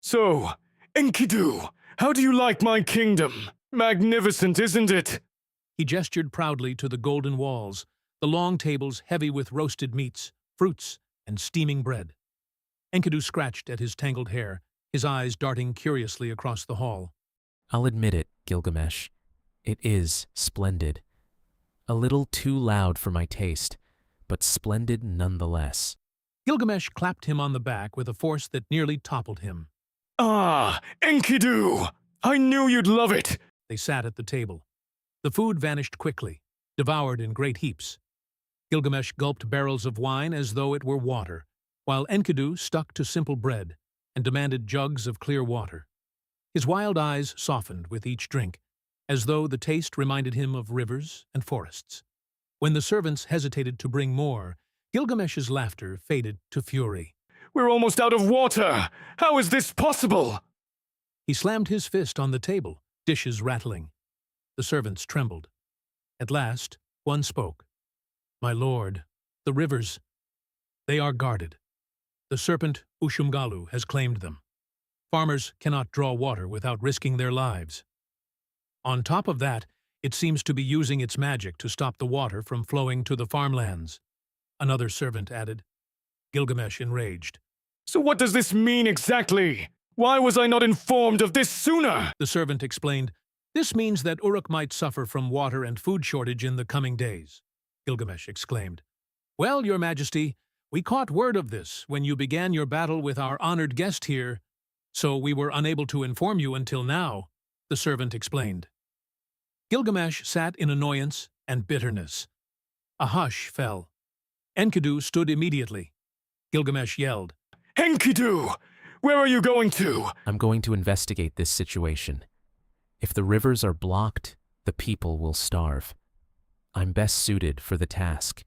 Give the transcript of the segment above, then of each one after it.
So, Enkidu, how do you like my kingdom? Magnificent, isn't it? He gestured proudly to the golden walls, the long tables heavy with roasted meats, fruits, and steaming bread. Enkidu scratched at his tangled hair, his eyes darting curiously across the hall. I'll admit it, Gilgamesh. It is splendid. A little too loud for my taste, but splendid nonetheless. Gilgamesh clapped him on the back with a force that nearly toppled him. Ah, Enkidu! I knew you'd love it! They sat at the table. The food vanished quickly, devoured in great heaps. Gilgamesh gulped barrels of wine as though it were water, while Enkidu stuck to simple bread and demanded jugs of clear water. His wild eyes softened with each drink, as though the taste reminded him of rivers and forests. When the servants hesitated to bring more, Gilgamesh's laughter faded to fury. We're almost out of water! How is this possible? He slammed his fist on the table, dishes rattling. The servants trembled. At last, one spoke. My lord, the rivers, they are guarded. The serpent Ushumgalu has claimed them. Farmers cannot draw water without risking their lives. On top of that, it seems to be using its magic to stop the water from flowing to the farmlands. Another servant added. Gilgamesh enraged. So what does this mean exactly? Why was I not informed of this sooner? The servant explained. This means that Uruk might suffer from water and food shortage in the coming days. Gilgamesh exclaimed. Well, your majesty, we caught word of this when you began your battle with our honored guest here, so we were unable to inform you until now, the servant explained. Gilgamesh sat in annoyance and bitterness. A hush fell. Enkidu stood immediately. Gilgamesh yelled. Enkidu! Where are you going to? I'm going to investigate this situation. If the rivers are blocked, the people will starve. I'm best suited for the task.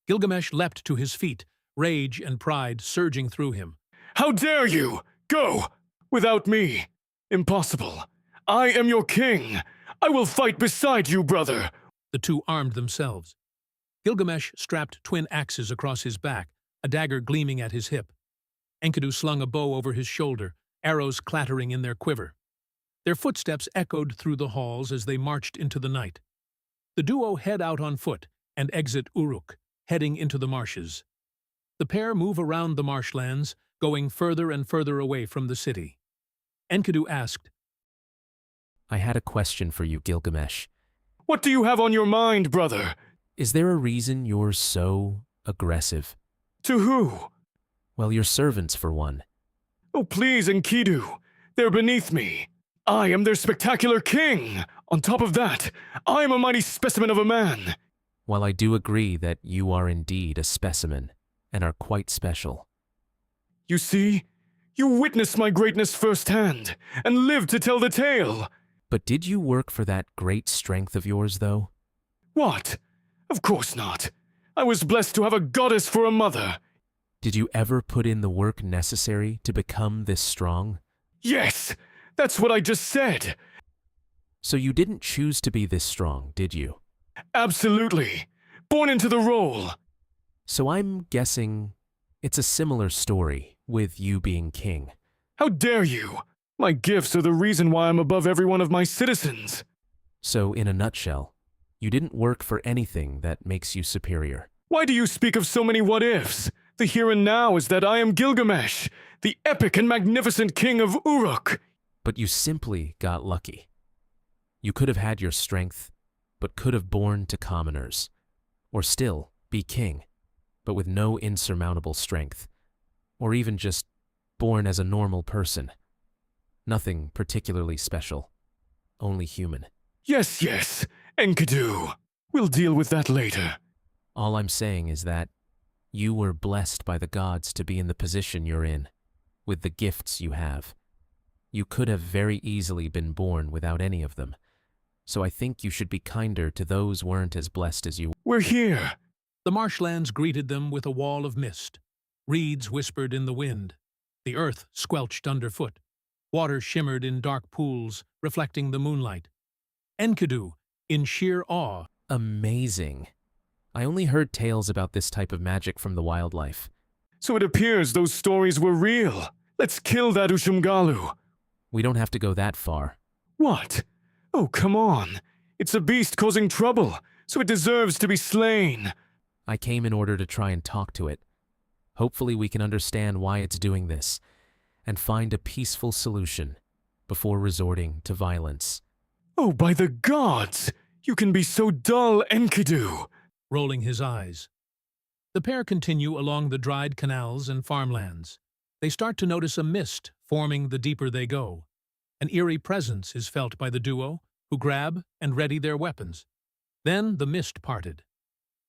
Gilgamesh leapt to his feet, rage and pride surging through him. How dare you! Go! Without me! Impossible. I am your king! I will fight beside you, brother! The two armed themselves. Gilgamesh strapped twin axes across his back, a dagger gleaming at his hip. Enkidu slung a bow over his shoulder, arrows clattering in their quiver. Their footsteps echoed through the halls as they marched into the night. The duo head out on foot and exit Uruk, heading into the marshes. The pair move around the marshlands, going further and further away from the city. Enkidu asked, I had a question for you, Gilgamesh. What do you have on your mind, brother? Is there a reason you're so aggressive? To who? Well, your servants, for one. Oh, please, Enkidu. They're beneath me. I am their spectacular king. On top of that, I am a mighty specimen of a man. While I do agree that you are indeed a specimen and are quite special. You see, you witnessed my greatness firsthand and lived to tell the tale. But did you work for that great strength of yours, though? What? Of course not. I was blessed to have a goddess for a mother. Did you ever put in the work necessary to become this strong? Yes, that's what I just said. So you didn't choose to be this strong, did you? Absolutely. Born into the role. So I'm guessing it's a similar story with you being king. How dare you? My gifts are the reason why I'm above every one of my citizens. So in a nutshell, you didn't work for anything that makes you superior. Why do you speak of so many what-ifs? The here and now is that I am Gilgamesh, the epic and magnificent king of Uruk. But you simply got lucky. You could have had your strength, but could have born to commoners. Or still, be king, but with no insurmountable strength. Or even just born as a normal person. Nothing particularly special. Only human. Yes, yes, Enkidu. We'll deal with that later. All I'm saying is that you were blessed by the gods to be in the position you're in, with the gifts you have. You could have very easily been born without any of them. So I think you should be kinder to those who weren't as blessed as you. We're here. The marshlands greeted them with a wall of mist. Reeds whispered in the wind. The earth squelched underfoot. Water shimmered in dark pools, reflecting the moonlight. Enkidu, in sheer awe. Amazing. I only heard tales about this type of magic from the wildlife. So it appears those stories were real. Let's kill that Ushumgalu. We don't have to go that far. What? Oh, come on. It's a beast causing trouble, so it deserves to be slain. I came in order to try and talk to it. Hopefully we can understand why it's doing this and find a peaceful solution before resorting to violence. Oh, by the gods! You can be so dull, Enkidu! Rolling his eyes. The pair continue along the dried canals and farmlands. They start to notice a mist forming the deeper they go. An eerie presence is felt by the duo, who grab and ready their weapons. Then the mist parted.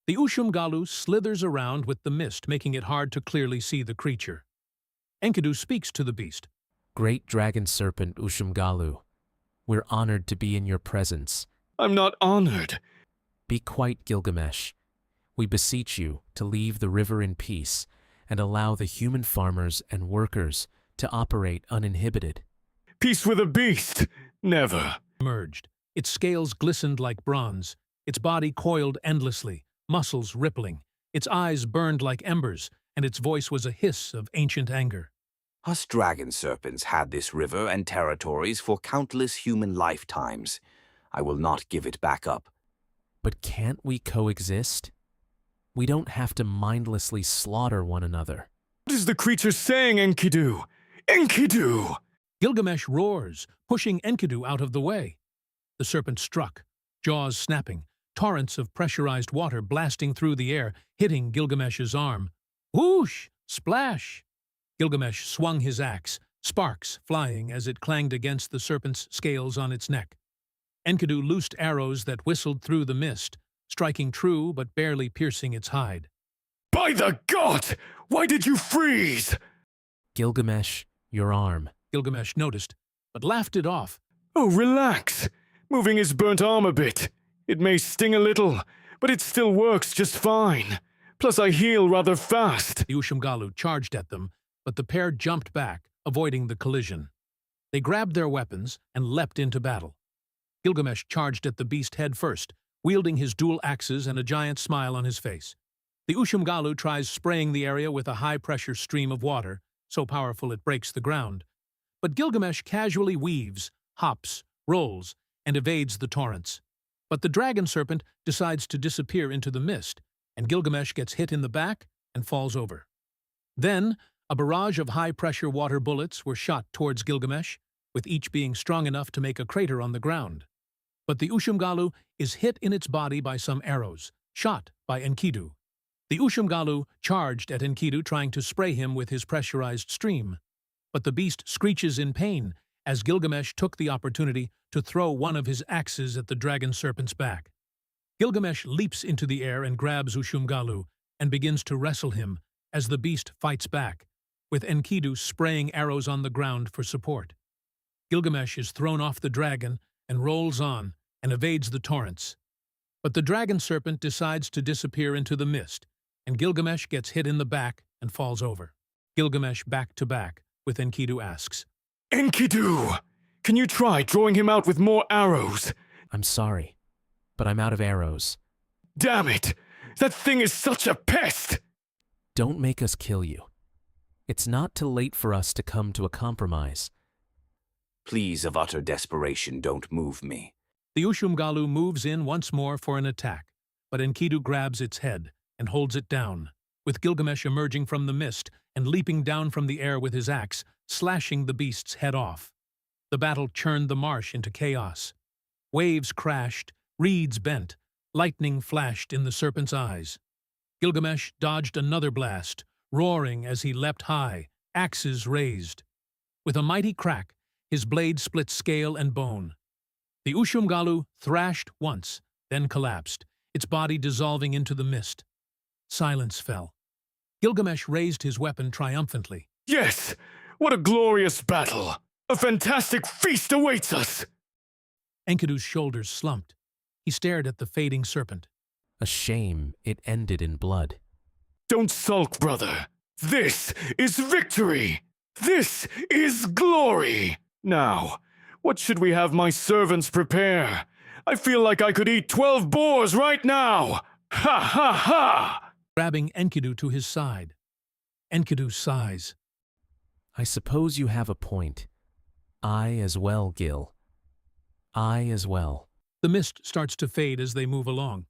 The Ushumgalu slithers around with the mist, making it hard to clearly see the creature. Enkidu speaks to the beast. Great dragon serpent Ushumgalu, we're honored to be in your presence. I'm not honored. Be quiet, Gilgamesh. We beseech you to leave the river in peace and allow the human farmers and workers to operate uninhibited. Peace with a beast? Never. Emerged. Its scales glistened like bronze, its body coiled endlessly, muscles rippling, its eyes burned like embers, and its voice was a hiss of ancient anger. Us dragon serpents had this river and territories for countless human lifetimes. I will not give it back up. But can't we coexist? We don't have to mindlessly slaughter one another. What is the creature saying, Enkidu? Enkidu! Gilgamesh roars, pushing Enkidu out of the way. The serpent struck, jaws snapping, torrents of pressurized water blasting through the air, hitting Gilgamesh's arm. Whoosh! Splash! Gilgamesh swung his axe, sparks flying as it clanged against the serpent's scales on its neck. Enkidu loosed arrows that whistled through the mist, striking true but barely piercing its hide. By the god! Why did you freeze? Gilgamesh, your arm. Gilgamesh noticed, but laughed it off. Oh, relax. Moving his burnt arm a bit. It may sting a little, but it still works just fine. Plus I heal rather fast. The Ushumgalu charged at them, but the pair jumped back, avoiding the collision. They grabbed their weapons and leapt into battle. Gilgamesh charged at the beast head first, wielding his dual axes and a giant smile on his face. The Ushumgalu tries spraying the area with a high-pressure stream of water, so powerful it breaks the ground. But Gilgamesh casually weaves, hops, rolls, and evades the torrents. But the dragon serpent decides to disappear into the mist, and Gilgamesh gets hit in the back and falls over. Then, a barrage of high-pressure water bullets were shot towards Gilgamesh, with each being strong enough to make a crater on the ground. But the Ushumgalu is hit in its body by some arrows, shot by Enkidu. The Ushumgalu charged at Enkidu, trying to spray him with his pressurized stream. But the beast screeches in pain as Gilgamesh took the opportunity to throw one of his axes at the dragon serpent's back. Gilgamesh leaps into the air and grabs Ushumgalu and begins to wrestle him as the beast fights back, with Enkidu spraying arrows on the ground for support. Gilgamesh is thrown off the dragon and rolls on and evades the torrents. But the dragon serpent decides to disappear into the mist, and Gilgamesh gets hit in the back and falls over. Gilgamesh back to back, with Enkidu asks, Enkidu! Can you try drawing him out with more arrows? I'm sorry, but I'm out of arrows. Damn it! That thing is such a pest! Don't make us kill you. It's not too late for us to come to a compromise. Please, of utter desperation, don't move me. The Ushumgalu moves in once more for an attack, but Enkidu grabs its head and holds it down, with Gilgamesh emerging from the mist and leaping down from the air with his axe, slashing the beast's head off. The battle churned the marsh into chaos. Waves crashed, reeds bent, lightning flashed in the serpent's eyes. Gilgamesh dodged another blast, roaring as he leapt high, axes raised. With a mighty crack, his blade split scale and bone. The Ushumgalu thrashed once, then collapsed, its body dissolving into the mist. Silence fell. Gilgamesh raised his weapon triumphantly. Yes! What a glorious battle! A fantastic feast awaits us! Enkidu's shoulders slumped. He stared at the fading serpent. A shame it ended in blood. Don't sulk, brother. This is victory! This is glory! Now, what should we have my servants prepare? I feel like I could eat 12 boars right now! Ha ha ha! Grabbing Enkidu to his side. Enkidu sighs. I suppose you have a point. I as well, Gil. I as well. The mist starts to fade as they move along.